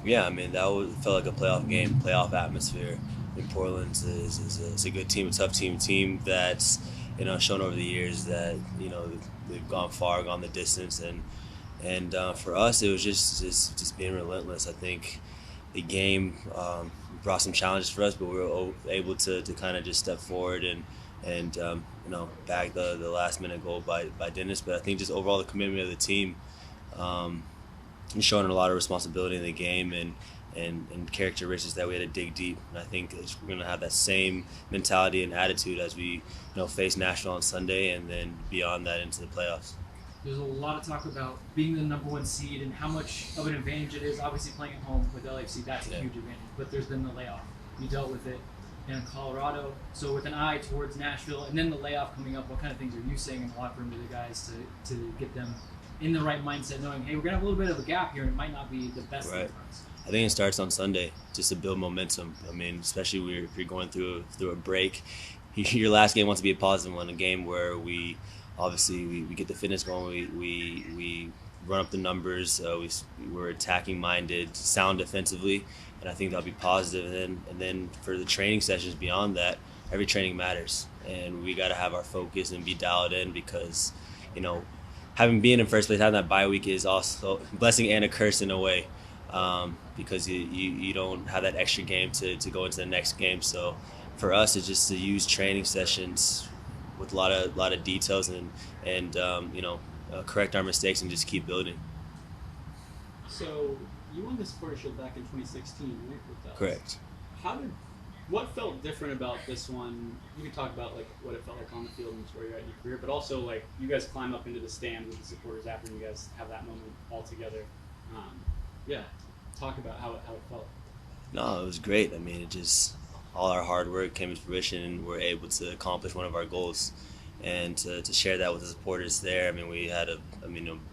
Yeah, I mean felt like a playoff game, playoff atmosphere. In Portland is a good team, a tough team that's shown over the years that they've gone far, gone the distance, and for us it was just being relentless. I think the game brought some challenges for us, but we were able to kind of just step forward and bag the last minute goal by Dennis. But I think just overall the commitment of the team. Um, and showing a lot of responsibility in the game and characteristics that we had to dig deep. And I think we're going to have that same mentality and attitude as we face Nashville on Sunday and then beyond that into the playoffs. There's a lot of talk about being the #1 seed and how much of an advantage it is. Obviously, playing at home with LAFC, that's a huge advantage. But there's been the layoff. You dealt with it in Colorado. So with an eye towards Nashville and then the layoff coming up, what kind of things are you saying in the locker room to the guys to get them in the right mindset, knowing, hey, we're going to have a little bit of a gap here and it might not be the best thing for us? I think it starts on Sunday just to build momentum. I mean, especially if you're going through a break, your last game wants to be a positive one, a game where we get the fitness going, we run up the numbers, we're attacking minded, sound defensively, and I think that'll be positive. And then for the training sessions beyond that, every training matters, and we got to have our focus and be dialed in because having been in first place, having that bye week is also a blessing and a curse in a way, because you don't have that extra game to go into the next game. So for us, it's just to use training sessions with a lot of details and correct our mistakes and just keep building. So you won the Supporter Shield back in 2016, right? With us. Correct. What felt different about this one? You could talk about like what it felt like on the field and where you're at in your career, but also like you guys climb up into the stand with the supporters after you guys have that moment all together. Talk about how it felt. No, it was great. I mean, it just all our hard work came to fruition, and we're able to accomplish one of our goals. And to share that with the supporters there, I mean, we had a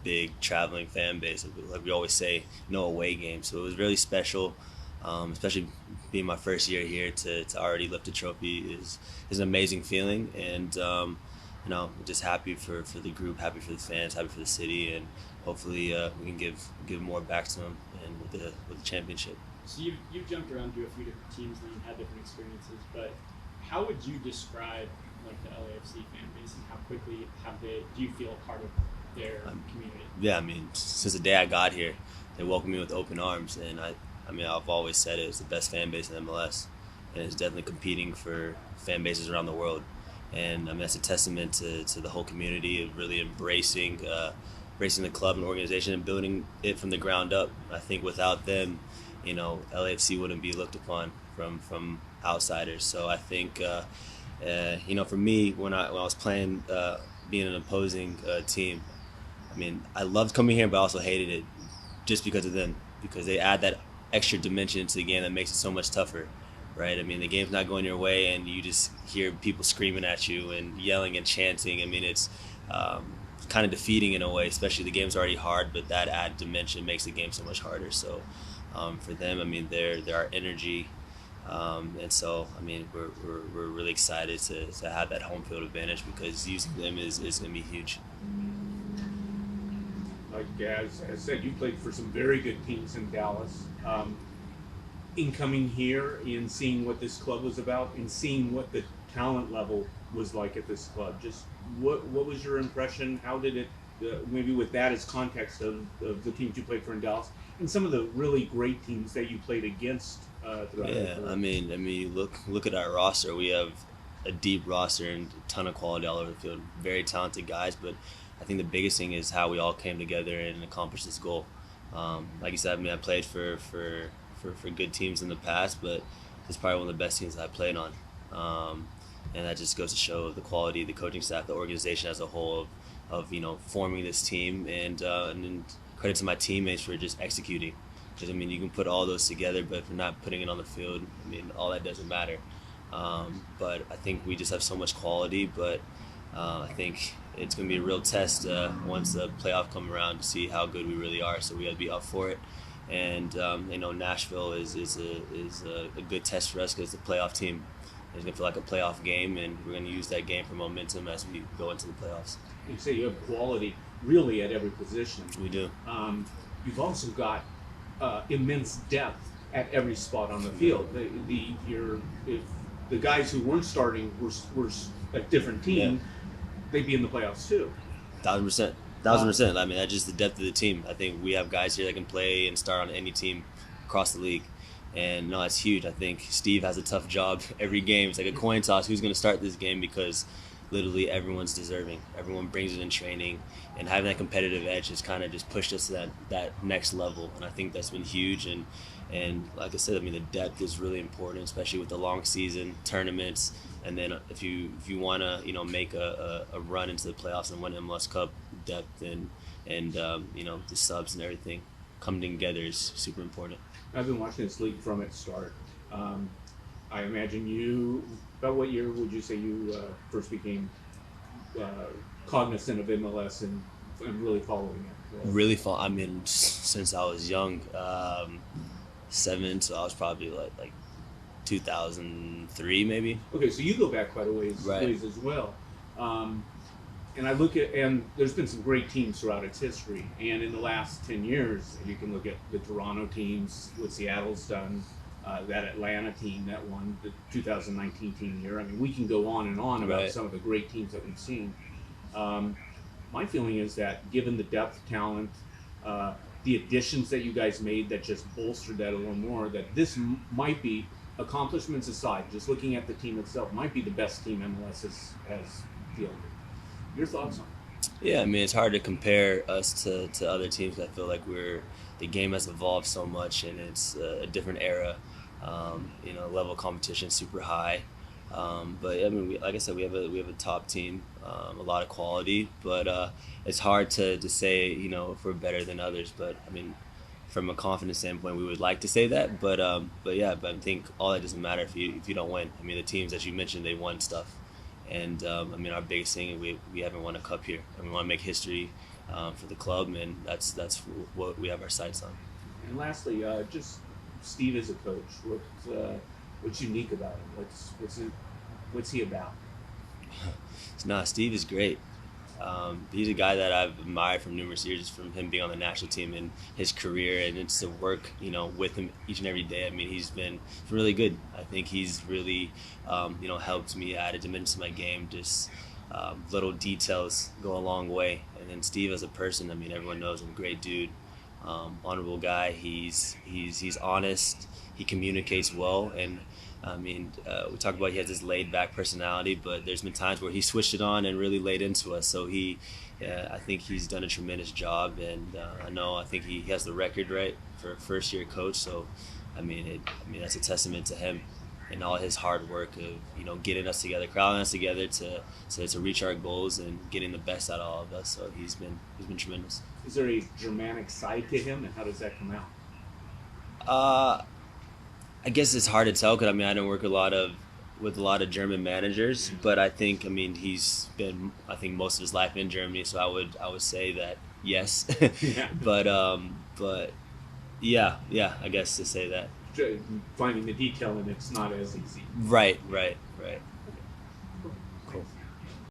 big traveling fan base. Like we always say, no away game. So it was really special, especially being my first year here to already lift a trophy is an amazing feeling. And just happy for the group, happy for the fans, happy for the city, and hopefully we can give more back to them and with the championship. So you've jumped around to a few different teams and had different experiences, but how would you describe like the LAFC fan base and how quickly do you feel part of their community? Yeah, I mean, since the day I got here, they welcomed me with open arms, and I've always said it's the best fan base in MLS, and it's definitely competing for fan bases around the world. And I mean, that's a testament to the whole community of really embracing the club and organization and building it from the ground up. I think without them, LAFC wouldn't be looked upon from outsiders. So I think, for me, when I was playing, being an opposing team, I mean, I loved coming here, but I also hated it just because of them, because they add that extra dimension to the game that makes it so much tougher, right? I mean, the game's not going your way, and you just hear people screaming at you and yelling and chanting. I mean, it's kind of defeating in a way, especially the game's already hard, but that added dimension makes the game so much harder. So for them, I mean, they're our energy, and so I mean, we're really excited to have that home field advantage because using them is going to be huge. Like as I said, you played for some very good teams in Dallas. In coming here and seeing what this club was about and seeing what the talent level was like at this club, just what was your impression? How did it, maybe with that as context of the teams you played for in Dallas and some of the really great teams that you played against throughout? Yeah, I mean, look at our roster. We have a deep roster and a ton of quality all over the field. Very talented guys, but I think the biggest thing is how we all came together and accomplished this goal. Like you said, I mean, I played for good teams in the past, but it's probably one of the best teams I played on. And that just goes to show the quality of the coaching staff, the organization as a whole of forming this team, and then credit to my teammates for just executing. Because I mean, you can put all those together, but if you're not putting it on the field, I mean, all that doesn't matter. But I think we just have so much quality, but I think it's going to be a real test once the playoff come around to see how good we really are. So we got to be up for it. And Nashville is a good test for us because it's a playoff team. It's going to feel like a playoff game, and we're going to use that game for momentum as we go into the playoffs. You say you have quality really at every position. We do. You've also got immense depth at every spot on the field. If the guys who weren't starting were a different team, they'd be in the playoffs too. 1,000%. 1,000%. I mean, that's just the depth of the team. I think we have guys here that can play and start on any team across the league. And no, it's huge. I think Steve has a tough job every game. It's like a coin toss. Who's going to start this game? Because literally everyone's deserving. Everyone brings it in training. And having that competitive edge has kind of just pushed us to that next level. And I think that's been huge. And like I said, I mean, the depth is really important, especially with the long season, tournaments. And then if you want to, make a run into the playoffs and win MLS Cup, depth and the subs and everything coming together is super important. I've been watching this league from its start. I imagine about what year would you say you first became cognizant of MLS and really following it? I mean, since I was young, 7, so I was probably like 2003 maybe. Okay, so you go back quite a ways as well. And I look at, and there's been some great teams throughout its history. And in the last 10 years, you can look at the Toronto teams, what Seattle's done, that Atlanta team that won the 2019 team year. I mean, we can go on and on about some of the great teams that we've seen. My feeling is that given the depth, talent, the additions that you guys made that just bolstered that a little more, that this might be, accomplishments aside, just looking at the team itself, might be the best team MLS has fielded. Your thoughts on it? Yeah, I mean, it's hard to compare us to other teams. I feel like the game has evolved so much, and it's a different era. Level of competition is super high. But I mean, like I said, we have a top team, a lot of quality. But it's hard to say, if we're better than others. But I mean, from a confidence standpoint, we would like to say that. But I think all that doesn't matter if you don't win. I mean, the teams that you mentioned, they won stuff. And I mean, our biggest thing, we haven't won a cup here, and we want to make history for the club, and that's what we have our sights on. And lastly, just Steve as a coach, what's unique about him? What's he about? Steve is great. He's a guy that I've admired from numerous years, from him being on the national team and his career, and it's to work, with him each and every day. I mean, he's been really good. I think he's really, helped me add a dimension to my game. Just little details go a long way. And then Steve as a person, I mean, everyone knows him, great dude, honorable guy. He's honest. He communicates well, and I mean, we talked about he has this laid-back personality, but there's been times where he switched it on and really laid into us. So I think he's done a tremendous job, and I think he has the record right for a first-year coach. So, I mean, that's a testament to him and all his hard work of getting us together, crowding us together to reach our goals and getting the best out of all of us. So he's been tremendous. Is there a Germanic side to him, and how does that come out? I guess it's hard to tell because I don't work with a lot of German managers, but I think he's been most of his life in Germany, so I would say that yes, but yeah, I guess to say that Finding the detail and it's not as easy. Right.